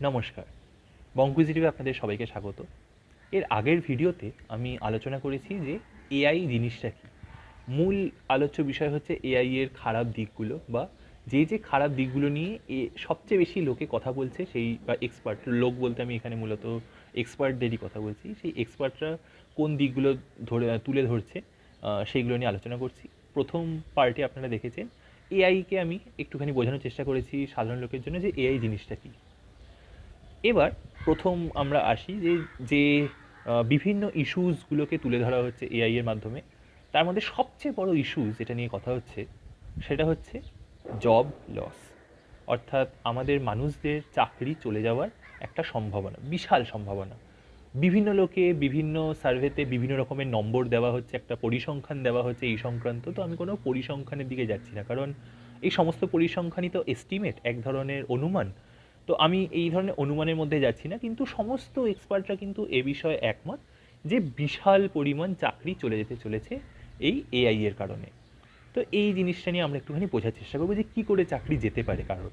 নমস্কার, বঙ্কুজি আপনাদের সবাইকে স্বাগত। এর আগের ভিডিওতে আমি আলোচনা করেছি যে এআই জিনিসটা কী। মূল আলোচ্য বিষয় হচ্ছে এআই এর খারাপ দিকগুলো, বা যে খারাপ দিকগুলো নিয়ে সবচেয়ে বেশি লোকে কথা বলছে, সেই বা এক্সপার্ট লোক বলতে আমি এখানে মূলত এক্সপার্টদেরই কথা বলছি। সেই এক্সপার্টরা কোন দিকগুলো তুলে ধরছে সেইগুলো নিয়ে আলোচনা করছি। প্রথম পার্টে আপনারা দেখেছেন এআইকে আমি একটুখানি বোঝানোর চেষ্টা করেছি সাধারণ লোকের জন্য যে এআই জিনিসটা কী। এবার প্রথম আমরা আসি যে যে বিভিন্ন ইস্যুসগুলোকে তুলে ধরা হচ্ছে এআই এর মাধ্যমে। তার মধ্যে সবচেয়ে বড় ইস্যু যেটা নিয়ে কথা হচ্ছে সেটা হচ্ছে জব লস, অর্থাৎ আমাদের মানুষদের চাকরি চলে যাওয়ার একটা সম্ভাবনা, বিশাল সম্ভাবনা। বিভিন্ন লোকে বিভিন্ন সার্ভেতে বিভিন্ন রকমের নম্বর দেওয়া হচ্ছে, একটা পরিসংখ্যান দেওয়া হচ্ছে এই সংক্রান্ত। তো আমি কোনো পরিসংখ্যানের দিকে যাচ্ছি না, কারণ এই সমস্ত পরিসংখ্যানই তো এস্টিমেট, এক ধরনের অনুমান। তো আমি এই ধরনের অনুমানের মধ্যে যাচ্ছি না, কিন্তু সমস্ত এক্সপার্টরা কিন্তু এ বিষয়ে একমত যে বিশাল পরিমাণ চাকরি চলে যেতে চলেছে এই এআই এর কারণে। তো এই জিনিসটা নিয়ে আমরা একটুখানি বোঝার চেষ্টা করবো যে কী করে চাকরি যেতে পারে কারোর,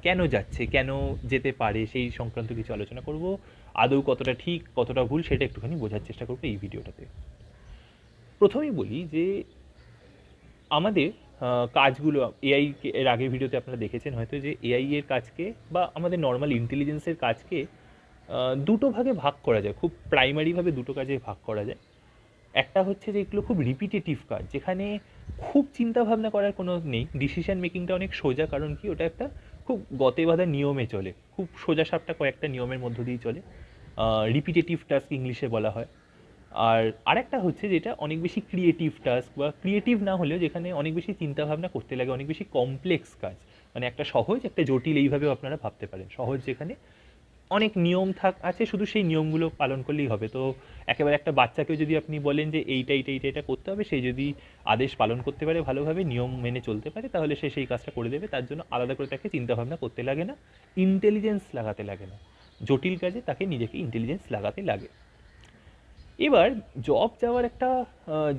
কেন যাচ্ছে, কেন যেতে পারে, সেই সংক্রান্ত কিছু আলোচনা করব। আদৌ কতটা ঠিক কতটা ভুল সেটা একটুখানি বোঝার চেষ্টা করবো এই ভিডিওটাতে। প্রথমেই বলি যে আমাদের কাজগুলো এআই এর আগের ভিডিওতে আপনারা দেখেছেন হয়তো যে এআই এর কাজকে বা আমাদের নর্মাল ইন্টেলিজেন্সের কাজকে দুটো ভাগে ভাগ করা যায়, খুব প্রাইমারিভাবে দুটো কাজে ভাগ করা যায়। একটা হচ্ছে যে এগুলো খুব রিপিটেটিভ কাজ, যেখানে খুব চিন্তাভাবনা করার কোনো নেই, ডিসিশন মেকিংটা অনেক সোজা। কারণ কি, ওটা একটা খুব গতে বাঁধা নিয়মে চলে, খুব সোজা সাপটা কয়েকটা নিয়মের মধ্য দিয়েই চলে। রিপিটেটিভ টাস্ক ইংলিশে বলা হয়। আর আরেকটা হচ্ছে যেটা অনেক বেশি ক্রিয়েটিভ টাস্ক, বা ক্রিয়েটিভ না হলেও যেখানে অনেক বেশি চিন্তাভাবনা করতে লাগে, অনেক বেশি কমপ্লেক্স কাজ। মানে একটা সহজ একটা জটিল, এইভাবেও আপনারা ভাবতে পারেন। সহজ যেখানে অনেক নিয়ম আছে, শুধু সেই নিয়মগুলো পালন করলেই হবে। তো একেবারে একটা বাচ্চাকেও যদি আপনি বলেন যে এইটা করতে হবে, সেই যদি আদেশ পালন করতে পারে, ভালোভাবে নিয়ম মেনে চলতে পারে, তাহলে সে সেই কাজটা করে দেবে। তার জন্য আলাদা করে তাকে চিন্তাভাবনা করতে লাগে না, ইন্টেলিজেন্স লাগাতে লাগে না। জটিল কাজে তাকে নিজেকে ইন্টেলিজেন্স লাগাতে লাগে। এবার জব যাওয়ার একটা,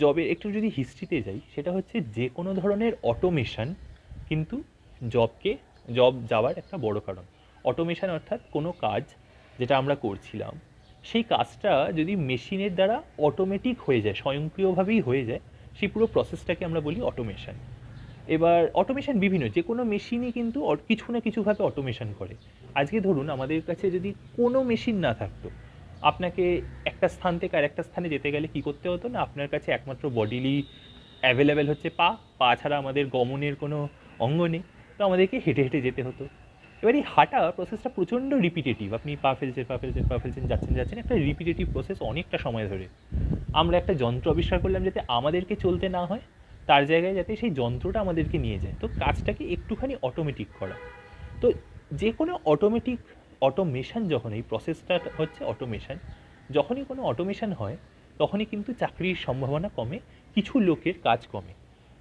জবের একটু যদি হিস্ট্রিতে যাই, সেটা হচ্ছে যে কোনো ধরনের অটোমেশন কিন্তু জব যাওয়ার একটা বড় কারণ। অটোমেশন অর্থাৎ কোনো কাজ যেটা আমরা করছিলাম, সেই কাজটা যদি মেশিনের দ্বারা অটোমেটিক হয়ে যায়, স্বয়ংক্রিয়ভাবেই হয়ে যায়, সেই পুরো প্রসেসটাকে আমরা বলি অটোমেশন। এবার অটোমেশন বিভিন্ন, যে কোনো মেশিনই কিন্তু কিছু না কিছুভাবে অটোমেশন করে। আজকে ধরুন আমাদের কাছে যদি কোনো মেশিন না থাকতো, আপনাকে একটা স্থান থেকে আরেকটা স্থানে যেতে গেলে কী করতে হতো না, আপনার কাছে একমাত্র বডিলি অ্যাভেলেবেল হচ্ছে পা ছাড়া আমাদের গমনের কোনো অঙ্গ নেই। তো আমাদেরকে হেঁটে হেঁটে যেতে হতো। এবার এই হাঁটা প্রসেসটা প্রচণ্ড রিপিটেটিভ, আপনি পা ফেলছেন যাচ্ছেন, একটা রিপিটেটিভ প্রসেস অনেকটা সময় ধরে। আমরা একটা যন্ত্র আবিষ্কার করলাম যাতে আমাদেরকে চলতে না হয়, তার জায়গায় যাতে সেই যন্ত্রটা আমাদেরকে নিয়ে যায়। তো কাজটাকে একটুখানি অটোমেটিক করা। তো যে কোনো অটোমেশন, যখন এই প্রসেসটা হচ্ছে অটোমেশন, যখনই কোনো অটোমেশন হয় তখনই কিন্তু চাকরির সম্ভাবনা কমে, কিছু লোকের কাজ কমে।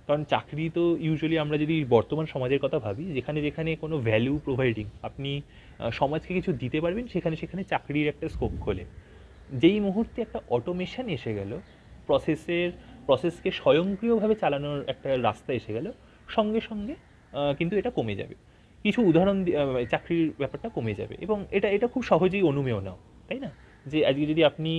কারণ চাকরি তো ইউজুয়ালি, আমরা যদি বর্তমান সমাজের কথা ভাবি, যেখানে যেখানে কোনো ভ্যালু প্রোভাইডিং, আপনি সমাজকে কিছু দিতে পারবেন, সেখানে সেখানে চাকরির একটা স্কোপ খোলে। যেই মুহূর্তে একটা অটোমেশন এসে গেল, প্রসেসকে স্বয়ংক্রিয়ভাবে চালানোর একটা রাস্তা এসে গেল, সঙ্গে সঙ্গে কিন্তু এটা কমে যাবে। কিছু উদাহরণ চাকরির ব্যাপারটা কমে যাবে, এবং এটা এটা খুব সহজেই অনুমেয় নাও, তাই না? যে আজকে যদি আপনি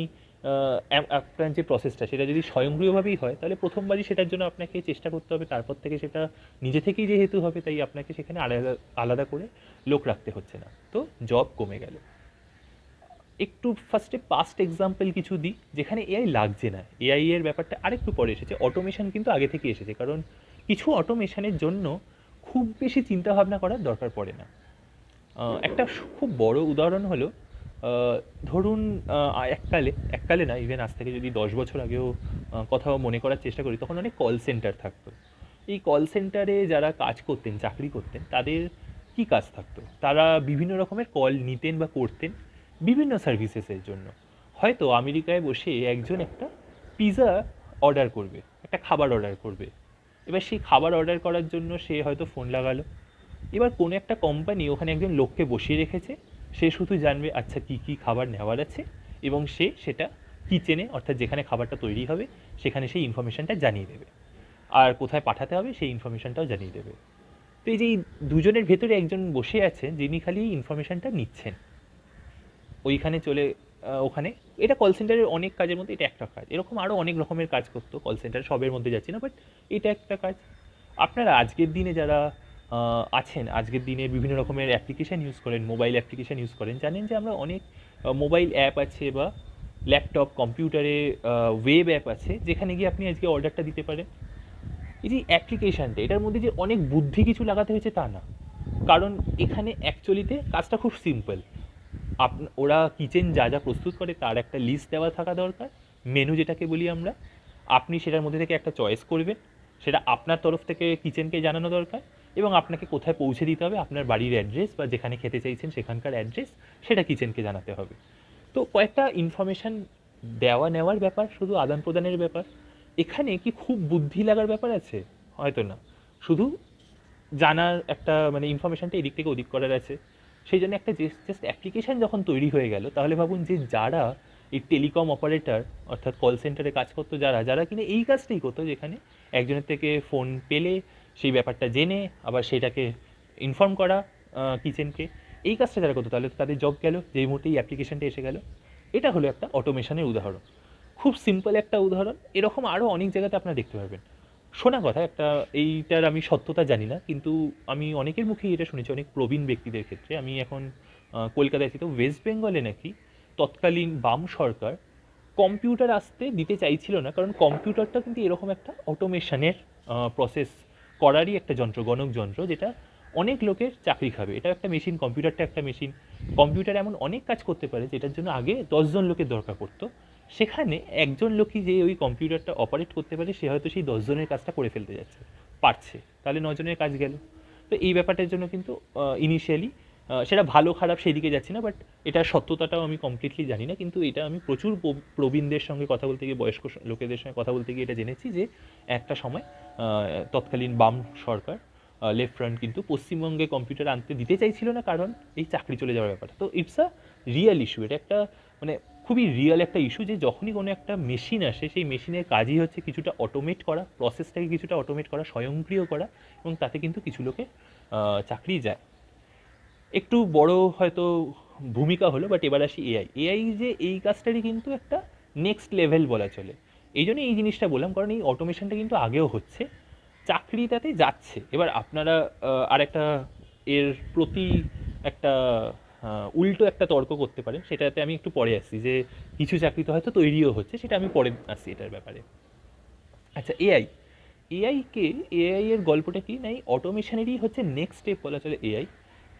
আপনার যে প্রসেসটা সেটা যদি স্বয়ংক্রিয়ভাবেই হয়, তাহলে প্রথমবারই সেটার জন্য আপনাকে চেষ্টা করতে হবে, তারপর থেকে সেটা নিজে থেকেই যেহেতু হবে, তাই আপনাকে সেখানে আলাদা আলাদা করে লোক রাখতে হচ্ছে না। তো জব কমে গেল। একটু ফার্স্টে পাস্ট এক্সাম্পল কিছু দিই যেখানে এআই লাগছে না। এআই এর ব্যাপারটা আরেকটু পরে এসেছে, অটোমেশন কিন্তু আগে থেকে এসেছে। কারণ কিছু অটোমেশনের জন্য খুব বেশি চিন্তাভাবনা করার দরকার পড়ে না। একটা খুব বড় উদাহরণ হলো, ধরুন এককালে না, ইভেন আজ থেকে যদি 10 বছর আগেও কথা মনে করার চেষ্টা করি, তখন অনেক কল সেন্টার থাকতো। এই কল সেন্টারে যারা কাজ করতেন, চাকরি করতেন, তাদের কি কাজ থাকতো? তারা বিভিন্ন রকমের কল নিতেন বা করতেন বিভিন্ন সার্ভিসেসের জন্য। হয়তো আমেরিকায় বসে একজন একটা পিৎজা অর্ডার করবে, একটা খাবার অর্ডার করবে। এবার সেই খাবার অর্ডার করার জন্য সে হয়তো ফোন লাগালো। এবার কোনো একটা কোম্পানি ওখানে একজন লোককে বসিয়ে রেখেছে, সে শুধু জানবে আচ্ছা কী কী খাবার নেওয়ার আছে, এবং সে সেটা কিচেনে, অর্থাৎ যেখানে খাবারটা তৈরি হবে, সেখানে সেই ইনফরমেশানটা জানিয়ে দেবে। আর কোথায় পাঠাতে হবে সেই ইনফরমেশানটাও জানিয়ে দেবে। তো এই যে এই দুজনের ভেতরে একজন বসে আছেন যিনি খালি ইনফরমেশানটা নিচ্ছেন। ওইখানে চলে ওখানে, এটা কল সেন্টারের অনেক কাজের মধ্যে এটা একটা কাজ। এরকম আরও অনেক রকমের কাজ করতো কল সেন্টার, সবের মধ্যে যাচ্ছি না, বাট এটা একটা কাজ। আপনারা আজকের দিনে যারা আছেন, আজকের দিনে বিভিন্ন রকমের অ্যাপ্লিকেশান ইউজ করেন, মোবাইল অ্যাপ্লিকেশান ইউজ করেন, জানেন যে আমরা অনেক মোবাইল অ্যাপ আছে বা ল্যাপটপ কম্পিউটারে ওয়েব অ্যাপ আছে যেখানে গিয়ে আপনি আজকে অর্ডারটা দিতে পারেন। এই যে অ্যাপ্লিকেশানটা, এটার মধ্যে যে অনেক বুদ্ধি কিছু লাগাতে হয়েছে তা না, কারণ এখানে অ্যাকচুয়ালিতে কাজটা খুব সিম্পল। ওরা কিচেন যা যা প্রস্তুত করে তার একটা লিস্ট দেওয়া থাকা দরকার, মেনু যেটাকে বলি আমরা। আপনি সেটার মধ্যে থেকে একটা চয়েস করবেন, সেটা আপনার তরফ থেকে কিচেনকে জানানো দরকার, এবং আপনাকে কোথায় পৌঁছে দিতে হবে, আপনার বাড়ির অ্যাড্রেস বা যেখানে খেতে চাইছেন সেখানকার অ্যাড্রেস, সেটা কিচেনকে জানাতে হবে। তো কয়েকটা ইনফরমেশান দেওয়া নেওয়ার ব্যাপার, শুধু আদান প্রদানের ব্যাপার। এখানে কি খুব বুদ্ধি লাগার ব্যাপার আছে? হয়তো না, শুধু জানার একটা মানে ইনফরমেশানটা এদিক থেকে ওদিক করার আছে। সেই জন্য একটা জাস্ট অ্যাপ্লিকেশান যখন তৈরি হয়ে গেল, তাহলে ভাবুন যে যারা এই টেলিকম অপারেটর অর্থাৎ কল সেন্টারে কাজ করতো, যারা যারা কিনা এই কাজটাই করতো, যেখানে একজনের থেকে ফোন পেলে সেই ব্যাপারটা জেনে আবার সেটাকে ইনফর্ম করা কিচেনকে, এই কাজটা যারা করতো, তাহলে তো তাদের জব গেল যেই মুহূর্তে এই অ্যাপ্লিকেশানটা এসে গেল। এটা হলো একটা অটোমেশনের উদাহরণ, খুব সিম্পল একটা উদাহরণ। এরকম আরও অনেক জায়গাতে আপনারা দেখতে পারবেন। শোনা কথা একটা, এইটার আমি সত্যতা জানি না, কিন্তু আমি অনেকের মুখেই এটা শুনেছি, অনেক প্রবীণ ব্যক্তিদের ক্ষেত্রে। আমি এখন কলকাতায় আছি, তো ওয়েস্ট বেঙ্গলে নাকি তৎকালীন বাম সরকার কম্পিউটার আসতে দিতে চাইছিল না, কারণ কম্পিউটারটা কিন্তু এরকম একটা অটোমেশনের প্রসেস করারই একটা যন্ত্র, গণক যন্ত্র, যেটা অনেক লোকের চাকরি খাবে। এটা একটা মেশিন, কম্পিউটারটা একটা মেশিন। কম্পিউটার এমন অনেক কাজ করতে পারে যেটার জন্য আগে 10জন লোকের দরকার পড়তো, সেখানে একজন লোকই যে ওই কম্পিউটারটা অপারেট করতে পারে, সে হয়তো সেই 10জনের কাজটা করে ফেলতে যাচ্ছে, পারছে, তাহলে 9জনের কাজ গেল। তো এই ব্যাপারটার জন্য কিন্তু ইনিশিয়ালি সেটা ভালো খারাপ সেই দিকে যাচ্ছি না, বাট এটার সত্যতাটাও আমি কমপ্লিটলি জানি না, কিন্তু এটা আমি প্রচুর প্রবীণদের সঙ্গে কথা বলতে গিয়ে, বয়স্ক লোকেদের সঙ্গে কথা বলতে গিয়ে এটা জেনেছি যে একটা সময় তৎকালীন বাম সরকার লেফট ফ্রন্ট কিন্তু পশ্চিমবঙ্গে কম্পিউটার আনতে দিতে চাইছিল না, কারণ এই চাকরি চলে যাওয়ার ব্যাপারটা। তো ইটস আ রিয়েল ইস্যু, এটা একটা মানে খুবই রিয়েল একটা ইস্যু, যে যখনই কোনো একটা মেশিন আসে, সেই মেশিনের কাজই হচ্ছে কিছুটা অটোমেট করা, প্রসেসটাকে কিছুটা অটোমেট করা, স্বয়ংক্রিয় করা, এবং তাতে কিন্তু কিছু লোকের চাকরি যায়। একটু বড় হয়তো ভূমিকা হলো, বাট এবার আসি এআই। এআই যে এই কাজটারই কিন্তু একটা নেক্সট লেভেল বলা চলে। এই জন্য এই জিনিসটা বললাম, কারণ এই অটোমেশনটা কিন্তু আগেও হচ্ছে, চাকরিটাতে যাচ্ছে। এবার আপনারা আরেকটা এর প্রতি একটা উল্টো একটা তর্ক করতে পারেন, সেটাতে আমি একটু পরে আসছি, যে কিছু চাকরি তো হয়তো তৈরিও হচ্ছে, সেটা আমি পরে আসছি এটার ব্যাপারে। আচ্ছা, এআই, এআই এর গল্পটা কি না, এই অটোমেশনেরই হচ্ছে নেক্সট স্টেপ বলা চলে এআই।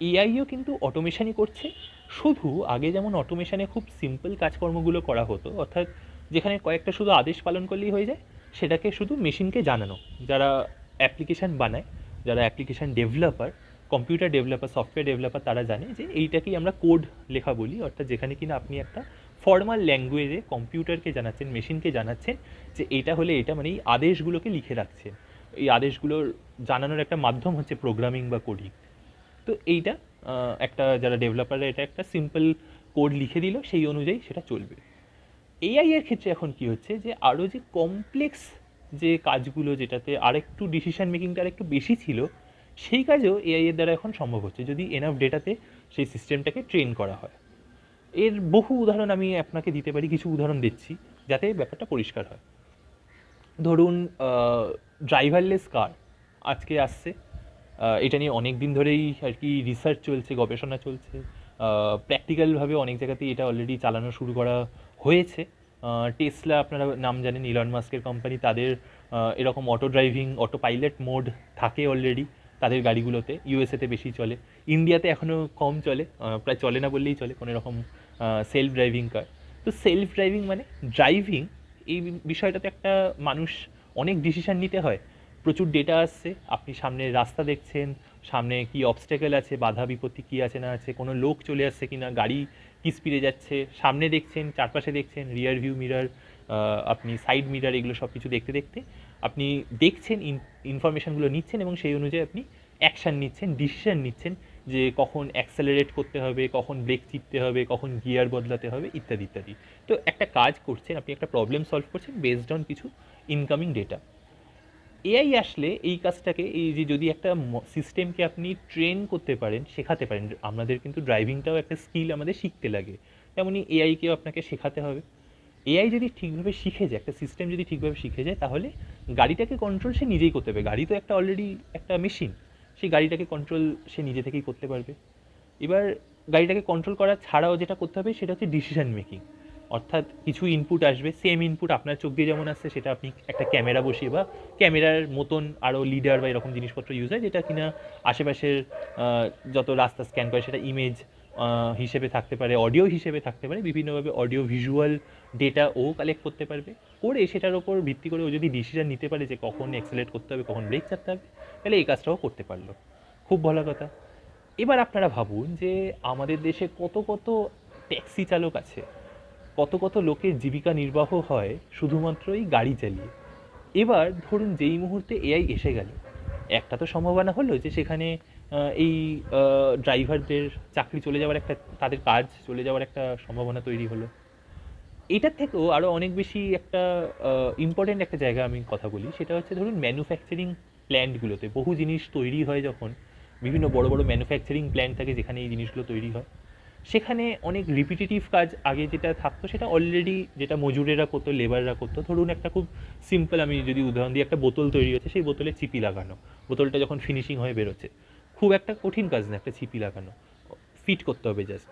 এআইও কিন্তু অটোমেশনই করছে, শুধু আগে যেমন অটোমেশনে খুব সিম্পল কাজকর্মগুলো করা হতো, অর্থাৎ যেখানে কয়েকটা শুধু আদেশ পালন করলেই হয়ে যায়, সেটাকে শুধু মেশিনকে জানানো। যারা অ্যাপ্লিকেশান বানায়, যারা application developer, computer developer, software developer, তারা জানে যে এইটাকেই আমরা কোড লেখা বলি, অর্থাৎ যেখানে কিনা আপনি একটা ফর্মাল ল্যাঙ্গুয়েজে কম্পিউটারকে জানাচ্ছেন, মেশিনকে জানাচ্ছেন যে এটা হলে এটা, মানে এই আদেশগুলোকে লিখে রাখছেন। এই আদেশগুলোর জানানোর একটা মাধ্যম হচ্ছে প্রোগ্রামিং বা কোডিং। তো এইটা একটা, যারা ডেভেলপাররা এটা একটা সিম্পল কোড লিখে দিল, সেই অনুযায়ী সেটা চলবে। এআই এর ক্ষেত্রে এখন কি হচ্ছে, যে আরও যে কমপ্লেক্স যে কাজগুলো, যেটাতে আরেকটু ডিসিশন মেকিংটা আরেকটু বেশি ছিল, সেই কাজেও এআই এর দ্বারা এখন সম্ভব হচ্ছে, যদি এনাফ ডেটাতে সেই সিস্টেমটাকে ট্রেন করা হয়। এর বহু উদাহরণ আমি আপনাকে দিতে পারি, কিছু উদাহরণ দিচ্ছি যাতে ব্যাপারটা পরিষ্কার হয়। ধরুন ড্রাইভারলেস কার আজকে আসছে, এটা নিয়ে অনেক দিন ধরেই আর কি রিসার্চ চলছে, গবেষণা চলছে, প্র্যাকটিক্যালভাবে অনেক জায়গাতেই এটা অলরেডি চালানো শুরু করা হয়েছে। টেসলা আপনারা নাম জানেন, ইলন মাস্কের কোম্পানি, তাদের এরকম auto driving, auto pilot mode থাকে অলরেডি তাদের গাড়িগুলোতে। ইউএসএতে বেশি চলে, ইন্ডিয়াতে এখনও কম চলে, প্রায় চলে না বললেই চলে কোনো রকম সেলফ ড্রাইভিং কার। তো সেলফ ড্রাইভিং মানে ড্রাইভিং, এই বিষয়টাতে একটা মানুষ অনেক ডিসিশান নিতে হয়, প্রচুর ডেটা আসছে, আপনি সামনে রাস্তা দেখছেন, সামনে কি অবস্ট্যাকেল আছে, বাধা বিপত্তি কী আছে না আছে, কোনো লোক চলে আসছে কি না, গাড়ি কি স্পিডে যাচ্ছে, সামনে দেখছেন, চারপাশে দেখছেন, রিয়ার ভিউ মিরার, আপনি সাইড মিরার, এগুলো সব কিছু দেখতে দেখতে আপনি দেখছেন, ইনফরমেশানগুলো নিচ্ছেন, এবং সেই অনুযায়ী আপনি অ্যাকশান নিচ্ছেন, ডিসিশান নিচ্ছেন, যে কখন অ্যাক্সেলারেট করতে হবে, কখন ব্রেক টিপতে হবে, কখন গিয়ার বদলাতে হবে, ইত্যাদি ইত্যাদি। তো একটা কাজ করছেন আপনি, একটা প্রবলেম সলভ করছেন বেসড অন কিছু ইনকামিং ডেটা। এআই আসলে এই কাজটাকে, এই যে যদি একটা সিস্টেমকে আপনি ট্রেন করতে পারেন, শেখাতে পারেন, আমাদের কিন্তু ড্রাইভিংটাও একটা স্কিল আমাদের শিখতে লাগে, তেমনি এআইকেও আপনাকে শেখাতে হবে। এআই যদি ঠিকভাবে শিখে যায়, একটা সিস্টেম যদি ঠিকভাবে শিখে যায়, তাহলে গাড়িটাকে কন্ট্রোল সে নিজেই করতে পারবে। গাড়ি তো একটা অলরেডি একটা মেশিন, সেই গাড়িটাকে কন্ট্রোল সে নিজে থেকেই করতে পারবে। এবার গাড়িটাকে কন্ট্রোল করা ছাড়াও যেটা করতে হবে সেটা হচ্ছে ডিসিশন মেকিং। অর্থাৎ কিছু ইনপুট আসবে, সেম ইনপুট আপনার চোখ দিয়ে যেমন আসছে, সেটা আপনি একটা ক্যামেরা বসিয়ে বা ক্যামেরার মতন আরও লিডার বা এরকম জিনিসপত্র ইউজ হয়, যেটা কিনা আশেপাশের যত রাস্তা স্ক্যান করে সেটা ইমেজ হিসেবে থাকতে পারে, অডিও হিসেবে থাকতে পারে, বিভিন্নভাবে অডিও ভিজুয়াল ডেটা ও কালেক্ট করতে পারবে। করে সেটার ওপর ভিত্তি করে ও যদি ডিসিশন নিতে পারে যে কখন অ্যাক্সেলারেট করতে হবে, কখন ব্রেক চাপতে হবে, তাহলে এই কাজটাও করতে পারলো। খুব ভালো কথা। এবার আপনারা ভাবুন যে আমাদের দেশে কত কত ট্যাক্সি চালক আছে, কত কত লোকের জীবিকা নির্বাহ হয় শুধুমাত্র এই গাড়ি চালিয়ে। এবার ধরুন যেই মুহূর্তে এআই এসে গেল, একটা তো সম্ভাবনা হলো যে সেখানে এই ড্রাইভারদের চাকরি চলে যাওয়ার একটা, তাদের কাজ চলে যাওয়ার একটা সম্ভাবনা তৈরি হলো। এটার থেকেও আরও অনেক বেশি একটা ইম্পর্টেন্ট একটা জায়গা আমি কথা বলি, সেটা হচ্ছে ধরুন ম্যানুফ্যাকচারিং প্ল্যান্টগুলোতে বহু জিনিস তৈরি হয় যখন, বিভিন্ন বড় বড় ম্যানুফ্যাকচারিং প্ল্যান্ট থাকে যেখানে এই জিনিসগুলো তৈরি হয়, সেখানে অনেক রিপিটেটিভ কাজ আগে যেটা থাকতো সেটা অলরেডি যেটা মজুরেরা করতো, লেবাররা করতো। ধরুন একটা খুব সিম্পল আমি যদি উদাহরণ দিই, একটা বোতল তৈরি হচ্ছে, সেই বোতলে চিপি লাগানো, বোতলটা যখন ফিনিশিং হয়ে বেরোচ্ছে, খুব একটা কঠিন কাজ না একটা চিপি লাগানো, ফিট করতে হবে জাস্ট।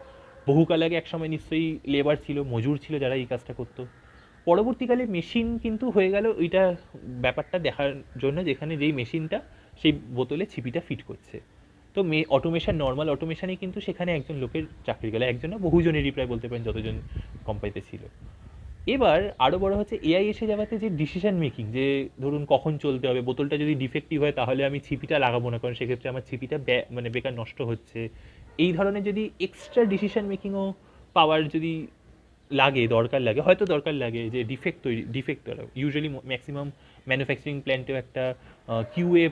বহুকাল আগে একসময় নিশ্চয়ই লেবার ছিল, মজুর ছিল যারা এই কাজটা করতো। পরবর্তীকালে মেশিন কিন্তু হয়ে গেল ওইটা ব্যাপারটা দেখার জন্য, যেখানে যেই মেশিনটা সেই বোতলে ছিপিটা ফিট করছে। তো অটোমেশন, নর্মাল অটোমেশনই কিন্তু সেখানে একজন লোকের চাকরি গেল, একজন না বহুজনেরই প্রায় বলতে পারেন যতজন কোম্পানিতে ছিল। এবার আরও বড় হচ্ছে এআই এসে যাওয়াতে যে ডিসিশন মেকিং, যে ধরুন কখন চলতে হবে, বোতলটা যদি ডিফেক্টিভ হয় তাহলে আমি ছিপিটা লাগাবো না, কারণ সেক্ষেত্রে আমার ছিপিটা মানে বেকার নষ্ট হচ্ছে। এই ধরনের যদি এক্সট্রা ডিসিশন মেকিংও পাওয়ার যদি লাগে, দরকার লাগে, হয়তো দরকার লাগে যে ডিফেক্ট ইউজুয়ালি ম্যাক্সিমাম ম্যানুফ্যাকচারিং প্ল্যান্টেও একটা কিউএ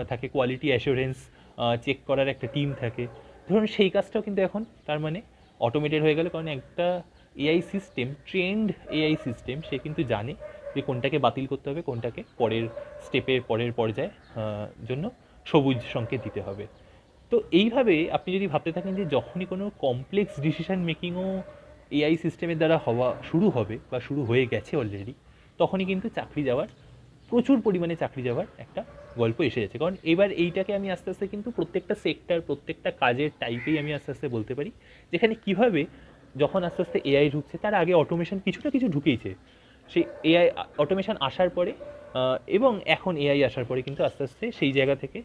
থাকে, কোয়ালিটি অ্যাসুরেন্স চেক করার একটা টিম থাকে। ধরুন সেই কাজটাও কিন্তু এখন তার মানে অটোমেটেড হয়ে গেল, কারণ একটা AI system, trained AI system, সে কিন্তু জানে যে কোনটাকে বাতিল করতে হবে, কোনটাকে পরের স্টেপের পরের পর্যায়ে জন্য সবুজ সংকেত দিতে হবে। তো এইভাবে আপনি যদি ভাবতে থাকেন যে যখনই কোনো কমপ্লেক্স ডিসিশন মেকিংও এআই সিস্টেমের দ্বারা হওয়া শুরু হবে বা শুরু হয়ে গেছে অলরেডি, তখনই কিন্তু চাকরি যাওয়ার, প্রচুর পরিমাণে চাকরি যাওয়ার একটা গল্প এসে যাচ্ছে। কারণ এবার এইটাকে আমি আস্তে আস্তে কিন্তু প্রত্যেকটা সেক্টর, প্রত্যেকটা কাজের টাইপেই আমি আস্তে আস্তে বলতে পারি, যেখানে কীভাবে যখন আস্তে আস্তে এআই ঢুকছে, তার আগে অটোমেশন কিছু না কিছু ঢুকেইছে, সেই এআই অটোমেশন আসার পরে এবং এখন এআই আসার পরে কিন্তু আস্তে আস্তে সেই জায়গা থেকে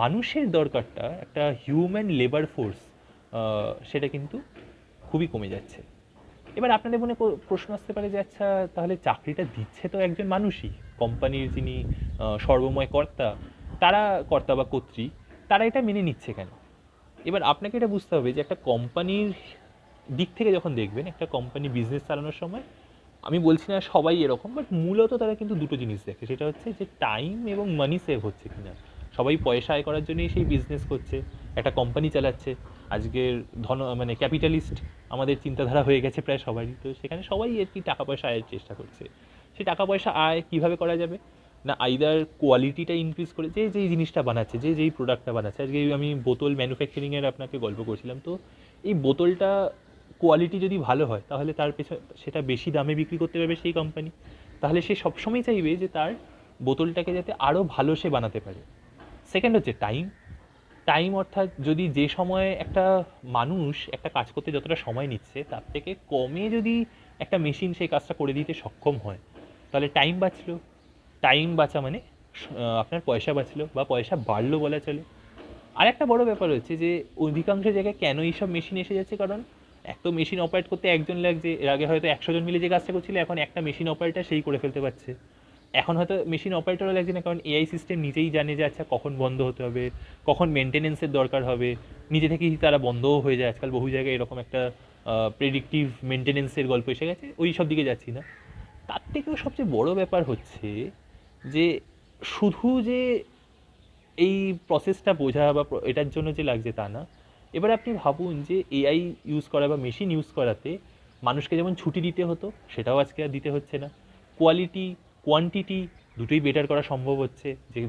মানুষের দরকারটা, একটা হিউম্যান লেবার ফোর্স, সেটা কিন্তু খুবই কমে যাচ্ছে। এবার আপনাদের মনে প্রশ্ন আসতে পারে যে আচ্ছা, তাহলে চাকরিটা দিচ্ছে তো একজন মানুষই, কোম্পানির যিনি সর্বময় কর্তা, তারা কর্তা বা কর্ত্রী, তারা এটা মেনে নিচ্ছে কেন? এবার আপনাকে এটা বুঝতে হবে যে একটা কোম্পানির দিক থেকে যখন দেখবেন, একটা কোম্পানি বিজনেস চালানোর সময়, আমি বলছি না সবাই এরকম, বাট মূলত তারা কিন্তু দুটো জিনিস দেখে, সেটা হচ্ছে যে টাইম এবং মানি সেভ হচ্ছে কিনা। সবাই পয়সা আয় করার জন্যই সেই বিজনেস করছে, একটা কোম্পানি চালাচ্ছে। আজকের মানে ক্যাপিটালিস্ট আমাদের চিন্তাধারা হয়ে গেছে প্রায় সবারই, তো সেখানে সবাই আর কি টাকা পয়সা আয়ের চেষ্টা করছে। সেই টাকা পয়সা আয় কীভাবে করা যাবে না, আইদার কোয়ালিটিটা ইনক্রিজ করে, যে যেই জিনিসটা বানাচ্ছে, যে যেই প্রোডাক্টটা বানাচ্ছে। আজকে আমি বোতল ম্যানুফ্যাকচারিংয়ের আপনাকে গল্প করছিলাম, তো এই বোতলটা কোয়ালিটি যদি ভালো হয় তাহলে তার পেছনে সেটা বেশি দামে বিক্রি করতে পারবে সেই কোম্পানি, তাহলে সে সবসময় চাইবে যে তার বোতলটাকে যাতে আরও ভালো সে বানাতে পারে। সেকেন্ড হচ্ছে টাইম। টাইম অর্থাৎ যদি যে সময়ে একটা মানুষ একটা কাজ করতে যতটা সময় নিচ্ছে, তার থেকে কমে যদি একটা মেশিন সেই কাজটা করে দিতে সক্ষম হয়, তাহলে টাইম বাঁচলো। টাইম বাঁচা মানে আপনার পয়সা বাঁচলো বা পয়সা বাড়লো বলা চলে। আর একটা বড় ব্যাপার হচ্ছে যে অধিকাংশ জায়গায় কেন এইসব মেশিন এসে যাচ্ছে, কারণ এক তো মেশিন অপারেট করতে একজন লাগছে, এর আগে হয়তো 100 জন মিলে যে কাজটা করছিল, এখন একটা মেশিন অপারেটর সেই করে ফেলতে পারছে। এখন হয়তো মেশিন অপারেটরও লাগছে না, কারণ এআই সিস্টেম নিজেই জানে যে আচ্ছা কখন বন্ধ হতে হবে, কখন মেনটেনেন্সের দরকার হবে, নিজে থেকেই তারা বন্ধও হয়ে যায়। আজকাল বহু জায়গায় এরকম একটা প্রেডিক্টিভ মেনটেনেন্সের গল্প এসে গেছে, ওই সব দিকে যাচ্ছি না। তার থেকেও সবচেয়ে বড় ব্যাপার হচ্ছে যে শুধু যে এই প্রসেসটা বোঝা বা এটার জন্য যে লাগছে তা না। এবার আপনি ভাবুন যে এআই ইউজ করা বা মেশিন ইউজ করাতে মানুষকে যেমন ছুটি দিতে হতো, সেটাও আজকে আর দিতে হচ্ছে না। কোয়ালিটি, কোয়ান্টিটি, দুটোই বেটার করা সম্ভব হচ্ছে, যে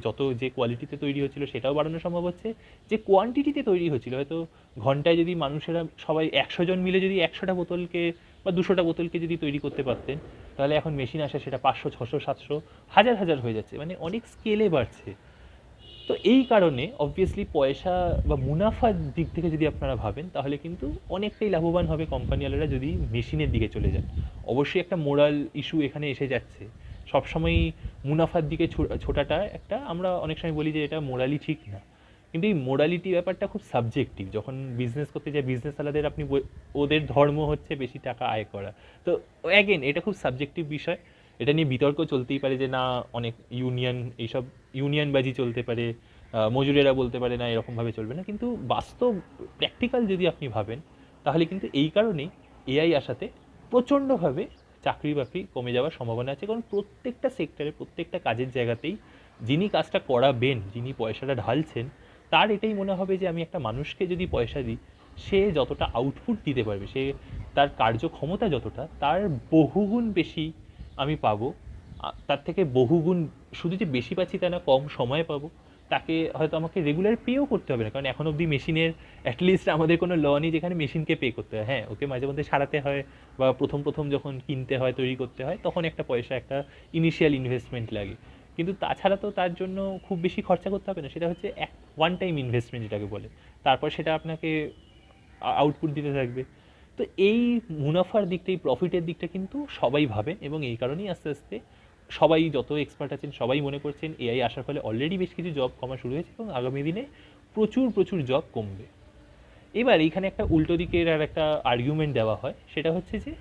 যে কোয়ালিটিতে তৈরি হচ্ছিল সেটাও বাড়ানো সম্ভব হচ্ছে, যে কোয়ান্টিটিতে তৈরি হচ্ছিল, হয়তো ঘন্টায় যদি মানুষেরা সবাই 100 জন মিলে যদি 100টা বোতলকে বা 200টা বোতলকে যদি তৈরি করতে পারতেন, তাহলে এখন মেশিন আসে সেটা 500, 600, 700, হাজার হাজার হয়ে যাচ্ছে, মানে অনেক স্কেলে বাড়ছে। তো এই কারণে অবভিয়াসলি পয়সা বা মুনাফার দিক থেকে যদি আপনারা ভাবেন, তাহলে কিন্তু অনেকটাই লাভবান হবে কোম্পানিওয়ালারা যদি মেশিনের দিকে চলে যান। অবশ্যই একটা মোরাল ইস্যু এখানে এসে যাচ্ছে। সবসময়ই মুনাফার দিকে ছোটাটা একটা, আমরা অনেক সময় বলি যে এটা মোরালি ঠিক না, কিন্তু এই মোরালিটি ব্যাপারটা খুব সাবজেক্টিভ। যখন বিজনেস করতে যায় বিজনেস আলাদের, আপনি ওদের ধর্ম হচ্ছে বেশি টাকা আয় করা। তো অ্যাগেন এটা খুব সাবজেক্টিভ বিষয়, এটা নিয়ে বিতর্ক চলতেই পারে যে না, অনেক এইসব ইউনিয়নবাজি চলতে পারে, মজুরেরা বলতে পারে না এরকমভাবে চলবে না, কিন্তু বাস্তব প্র্যাকটিক্যাল যদি আপনি ভাবেন, তাহলে কিন্তু এই কারণেই এআই আসাতে প্রচণ্ডভাবে চাকরি বাকরি কমে যাওয়ার সম্ভাবনা আছে। কারণ প্রত্যেকটা সেক্টরে, প্রত্যেকটা কাজের জায়গাতেই যিনি কাজটা করাবেন, যিনি পয়সাটা ঢালছেন, তার এটাই মনে হবে যে আমি একটা মানুষকে যদি পয়সা দিই, সে যতটা আউটপুট দিতে পারবে, সে তার কার্যক্ষমতা যতটা, তার বহুগুণ বেশি আমি পাবো। তার থেকে বহুগুণ, শুধু যে বেশি পাচ্ছি তা না, কম সময়ে পাবো। তাকে হয়তো আমাকে রেগুলার পেও করতে হবে না, কারণ এখন অবধি মেশিনের অ্যাটলিস্ট আমাদের কোনো ল নেই যেখানে মেশিনকে পে করতে হয়। হ্যাঁ, ওকে মাঝে মধ্যে সারাতে হয়, বা প্রথম প্রথম যখন কিনতে হয়, তৈরি করতে হয়, তখন একটা পয়সা, একটা ইনিশিয়াল ইনভেস্টমেন্ট লাগে। কিন্তু তাছাড়া তো তার জন্য খুব বেশি খরচা করতে হবে না, সেটা হচ্ছে ওয়ান টাইম ইনভেস্টমেন্ট যেটাকে বলে। তারপর সেটা আপনাকে আউটপুট দিতে থাকবে। তো এই মুনাফার দিকটা, এই প্রফিটের দিকটা কিন্তু সবাই ভাবেন, এবং এই কারণেই আস্তে আস্তে সবাই, যত এক্সপার্ট আছেন সবাই মনে করছেন এআই আসার ফলে অলরেডি বেশ কিছু জব কমা শুরু হয়েছে, এবং আগামী দিনে প্রচুর প্রচুর জব কমবে। এবার এইখানে একটা উল্টো দিকের আর একটা আর্গুমেন্ট দেওয়া হয়, সেটা হচ্ছে যে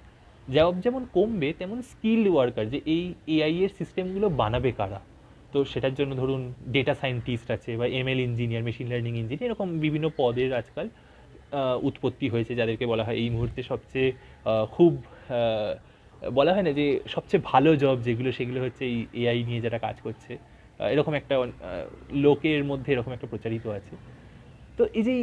জব যেমন কমবে, তেমন স্কিল্ড ওয়ার্কার, যে এই এআই এর সিস্টেমগুলো বানাবে কারা। তো সেটার জন্য ধরুন ডেটা সায়েন্টিস্ট আছে, বা ML engineer, machine learning engineer, এরকম বিভিন্ন পদের আজকাল উৎপত্তি হয়েছে, যাদেরকে বলা হয় এই মুহূর্তে সবচেয়ে খুব আহ, বলা হয় না যে সবচেয়ে ভালো জব যেগুলো, সেগুলো হচ্ছে এই এআই নিয়ে যারা কাজ করছে। এরকম একটা লোকের মধ্যে এরকম একটা প্রচারিত আছে। তো এই যে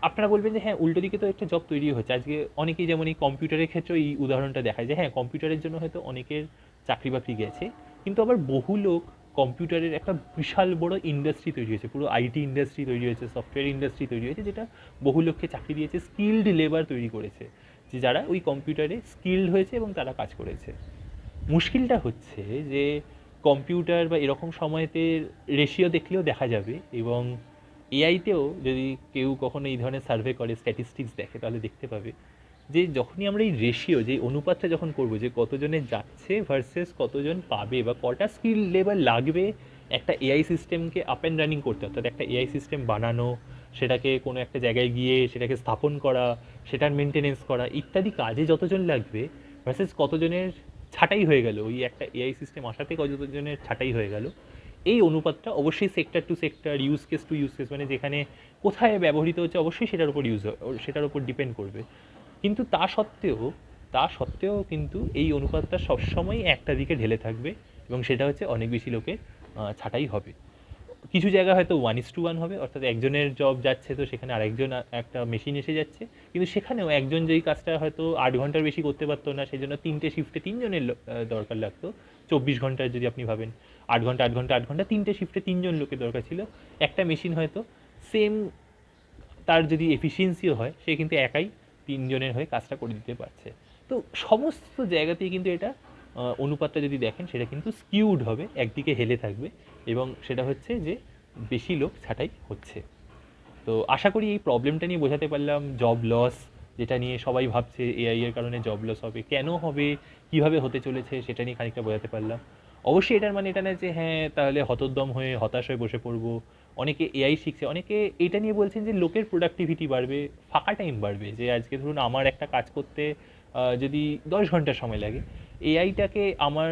আপনারা বলবেন যে হ্যাঁ, উল্টো দিকে তো একটা জব তৈরি হচ্ছে আজকে। অনেকেই যেমন এই কম্পিউটারের ক্ষেত্রে এই উদাহরণটা দেখায় যে হ্যাঁ, কম্পিউটারের জন্য হয়তো অনেকের চাকরি বাকরি গেছে, কিন্তু আবার বহু লোক, কম্পিউটারের একটা বিশাল বড় ইন্ডাস্ট্রি তৈরি হয়েছে, পুরো আইটি ইন্ডাস্ট্রি তৈরি হয়েছে, সফটওয়্যার ইন্ডাস্ট্রি তৈরি হয়েছে, যেটা বহু লোককে চাকরি দিয়েছে, স্কিল্ড লেবার তৈরি করেছে, যে যারা ওই কম্পিউটারে স্কিল্ড হয়েছে এবং তারা কাজ করেছে। মুশকিলটা হচ্ছে যে কম্পিউটার বা এরকম সময়তে রেশিও দেখলেও দেখা যাবে, এবং এআইতেও যদি কেউ কখনো এই ধরনের সার্ভে করে, স্ট্যাটিস্টিক্স দেখে, তাহলে দেখতে পাবে যে যখনই আমরা এই রেশিও, যে অনুপাতটা যখন করবো, যে কতজনের যাচ্ছে ভার্সেস কতজন পাবে, বা কটা স্কিল লেভেল লাগবে একটা এআই সিস্টেমকে আপ অ্যান্ড রানিং করতে, অর্থাৎ একটা এআই সিস্টেম বানানো, সেটাকে কোনো একটা জায়গায় গিয়ে সেটাকে স্থাপন করা, সেটার মেনটেনেন্স করা ইত্যাদি কাজে যতজন লাগবে, ভার্সেস কতজনের ছাঁটাই হয়ে গেল, ওই একটা এআই সিস্টেম আসাতে কতজনের ছাঁটাই হয়ে গেল, এই অনুপাতটা অবশ্যই sector to sector, use case to use case, মানে যেখানে কোথায় ব্যবহৃত হচ্ছে অবশ্যই সেটার উপর ডিপেন্ড করবে। কিন্তু তা সত্ত্বেও কিন্তু এই অনুপাতটা সবসময় একটা দিকে ঢেলে থাকবে, এবং সেটা হচ্ছে অনেক বেশি লোকের ছাঁটাই হবে। কিছু জায়গায় হয়তো 1:1 হবে, অর্থাৎ একজনের জব যাচ্ছে, তো সেখানে আরেকজন, একটা মেশিন এসে যাচ্ছে, কিন্তু সেখানেও একজন যেই কাজটা হয়তো 8 ঘন্টার বেশি করতে পারতো না, সেই জন্য 3টে শিফটে 3জনের দরকার লাগতো। 24 ঘন্টায় যদি আপনি ভাবেন, 8 ঘন্টা 8 ঘন্টা 8 ঘন্টা, 3টে শিফটে 3জন লোকের দরকার ছিল, একটা মেশিন হয়তো সেম, তার যদি এফিসিয়েন্সিও হয়, সে কিন্তু একাই 3জনের হয়ে কাজটা করে দিতে পারছে। তো সমস্ত জায়গাতেই কিন্তু এটা অনুপাতটা যদি দেখেন, সেটা কিন্তু স্কিউড হবে, একদিকে হেলে থাকবে, এবং সেটা হচ্ছে যে বেশি লোক ছাঁটাই হচ্ছে। তো আশা করি এই প্রবলেমটা নিয়ে বোঝাতে পারলাম, জব লস যেটা নিয়ে সবাই ভাবছে এআই এর কারণে জব লস হবে, কেন হবে, কিভাবে হতে চলেছে, সেটা নিয়ে খানিকটা বোঝাতে পারলাম। অবশ্যই এটার মানে এটা না যে হ্যাঁ, তাহলে হতোদ্যম হয়ে হতাশ হয়ে বসে পড়বো। অনেকে এআই শিখছে, অনেকে এটা নিয়ে বলছেন যে লোকের প্রোডাক্টিভিটি বাড়বে, ফাঁকা টাইম বাড়বে, যে আজকে ধরুন আমার একটা কাজ করতে যদি 10 ঘন্টা সময় লাগে, এআইটাকে আমার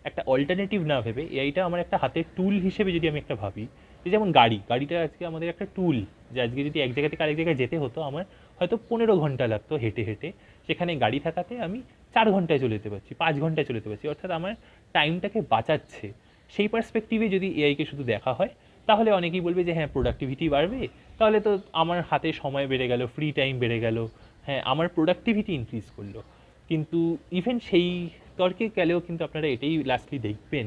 একটা অল্টারনেটিভ না ভেবে, এআইটা আমার একটা হাতের টুল হিসেবে যদি আমি একটা ভাবি, যে যেমন গাড়িটা আজকে আমাদের একটা টুল, যে আজকে যদি এক জায়গা থেকে আরেক জায়গায় যেতে হতো আমার হয়তো 15 ঘন্টা লাগতো হেঁটে হেঁটে, সেখানে গাড়ি থাকাতে আমি 4 ঘন্টায় চলে যেতে পারছি, 5 ঘন্টায় চলে যেতে পারছি, অর্থাৎ আমার টাইমটাকে বাঁচাচ্ছে। সেই পার্সপেক্টিভে যদি এআইকে শুধু দেখা হয়, তাহলে অনেকেই বলবে যে হ্যাঁ, প্রোডাক্টিভিটি বাড়বে, তাহলে তো আমার হাতে সময় বেড়ে গেল, ফ্রি টাইম বেড়ে গেল, হ্যাঁ, আমার প্রোডাক্টিভিটি ইনক্রিজ করলো। কিন্তু ইভেন সেই তর্কে গেলেও কিন্তু আপনারা এটাই লাস্টলি দেখবেন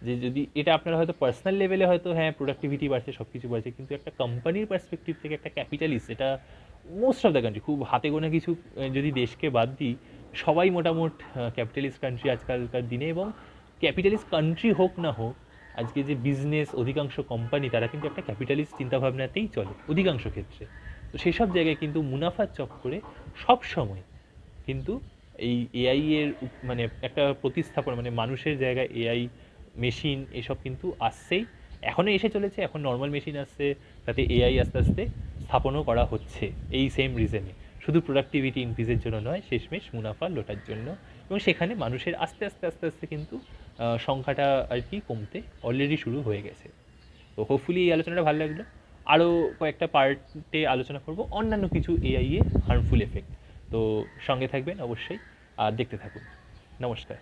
যে যদি এটা আপনারা হয়তো পার্সোনাল লেভেলে হয়তো হ্যাঁ প্রোডাক্টিভিটি বাড়ছে, সব কিছু বাড়ছে, কিন্তু একটা কোম্পানির পার্সপেক্টিভ থেকে একটা ক্যাপিটালিস্ট, এটা মোস্ট অফ দ্য কান্ট্রি, খুব হাতে গোনা কিছু যদি দেশকে বাদ দিই, সবাই মোটামুট ক্যাপিটালিস্ট কান্ট্রি আজকালকার দিনে। এবং ক্যাপিটালিস্ট কান্ট্রি হোক না হোক, আজকে যে বিজনেস, অধিকাংশ কোম্পানি তারা কিন্তু একটা ক্যাপিটালিস্ট চিন্তাভাবনাতেই চলে অধিকাংশ ক্ষেত্রে। তো সেসব জায়গায় কিন্তু মুনাফার চক্করে সব সময় কিন্তু এই এআই এর মানে একটা প্রতিস্থাপন, মানে মানুষের জায়গায় এআই মেশিন এসব কিন্তু আসছেই, এখনও এসে চলেছে। এখন নর্মাল মেশিন আসছে, তাতে এআই আস্তে আস্তে স্থাপনও করা হচ্ছে এই সেম রিজনে। শুধু প্রোডাক্টিভিটি ইনক্রিজের জন্য নয়, শেষমেশ মুনাফা লোটার জন্য। এবং সেখানে মানুষের আস্তে আস্তে আস্তে আস্তে কিন্তু সংখ্যাটা আর কি কমতে অলরেডি শুরু হয়ে গেছে। তো হোপফুলি এই আলোচনাটা ভালো লাগলো। আরও কয়েকটা পার্টে আলোচনা করব অন্যান্য কিছু এআই এর হার্মফুল এফেক্ট। তো সঙ্গে থাকবেন অবশ্যই, আর দেখতে থাকুন। নমস্কার।